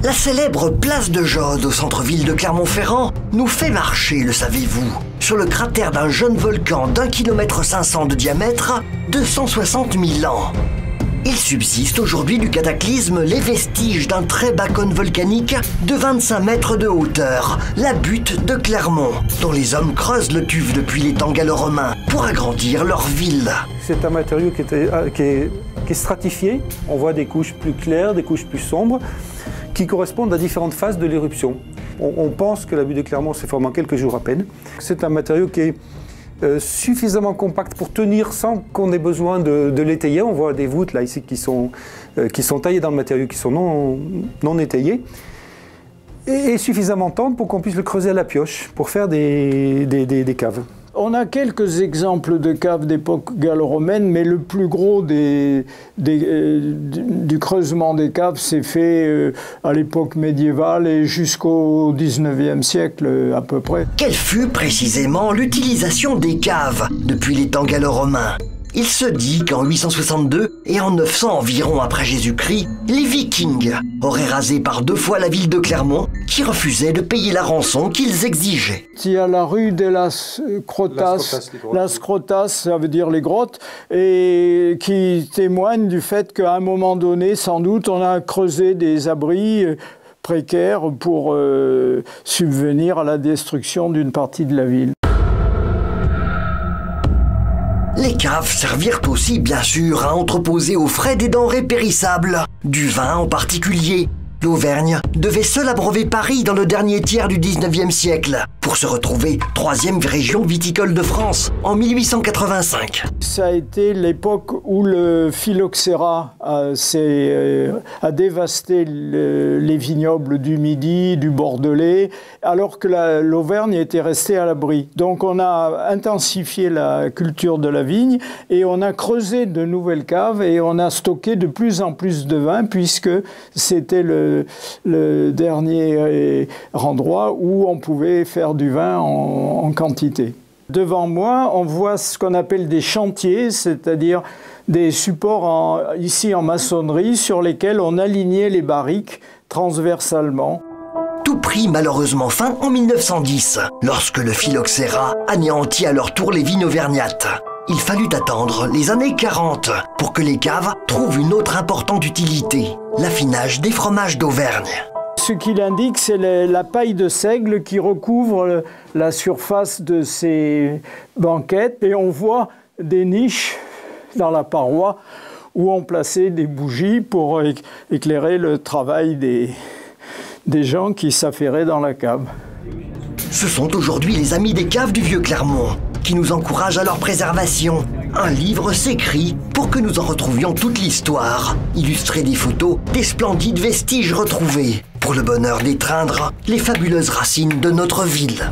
La célèbre place de Jaude au centre-ville de Clermont-Ferrand nous fait marcher, le savez-vous, sur le cratère d'un jeune volcan d'1,5 km de diamètre, 260 000 ans. Il subsiste aujourd'hui du cataclysme les vestiges d'un très bas cône volcanique de 25 mètres de hauteur, la butte de Clermont, dont les hommes creusent le tuf depuis les temps gallo-romains pour agrandir leur ville. C'est un matériau qui est stratifié. On voit des couches plus claires, des couches plus sombres, qui correspondent à différentes phases de l'éruption. On pense que la butte de Clermont s'est formée en quelques jours à peine. C'est un matériau qui est suffisamment compact pour tenir sans qu'on ait besoin de l'étayer. On voit des voûtes là ici qui sont taillées dans le matériau, qui sont non étayées, et suffisamment tendre pour qu'on puisse le creuser à la pioche pour faire des caves. On a quelques exemples de caves d'époque gallo-romaine, mais le plus gros du creusement des caves s'est fait à l'époque médiévale et jusqu'au XIXe siècle à peu près. Quelle fut précisément l'utilisation des caves depuis les temps gallo-romains? Il se dit qu'en 862 et en 900 environ après Jésus-Christ, les Vikings auraient rasé par 2 fois la ville de Clermont qui refusait de payer la rançon qu'ils exigeaient. Il y a la rue de Las Crotas, ça veut dire les grottes, et qui témoigne du fait qu'à un moment donné, sans doute, on a creusé des abris précaires pour subvenir à la destruction d'une partie de la ville. Les caves servirent aussi, bien sûr, à entreposer au frais des denrées périssables, du vin en particulier. L'Auvergne devait seule abreuver Paris dans le dernier tiers du XIXe siècle, pour se retrouver 3e région viticole de France en 1885. Ça a été l'époque où le phylloxéra a dévasté les vignobles du Midi, du Bordelais, alors que l'Auvergne était restée à l'abri. Donc on a intensifié la culture de la vigne et on a creusé de nouvelles caves et on a stocké de plus en plus de vin puisque c'était le dernier endroit où on pouvait faire du vin en quantité. Devant moi, on voit ce qu'on appelle des chantiers, c'est-à-dire des supports ici en maçonnerie sur lesquels on alignait les barriques transversalement. Tout prit malheureusement fin en 1910, lorsque le phylloxéra anéantit à leur tour les vignes auvergnates. Il fallut attendre les années 40 pour que les caves trouvent une autre importante utilité, l'affinage des fromages d'Auvergne. Ce qu'il indique, c'est la paille de seigle qui recouvre la surface de ces banquettes. Et on voit des niches dans la paroi où on plaçait des bougies pour éclairer le travail des gens qui s'affairaient dans la cave. Ce sont aujourd'hui les amis des caves du Vieux Clermont qui nous encouragent à leur préservation. Un livre s'écrit pour que nous en retrouvions toute l'histoire, illustré des photos, des splendides vestiges retrouvés, pour le bonheur d'étreindre les fabuleuses racines de notre ville.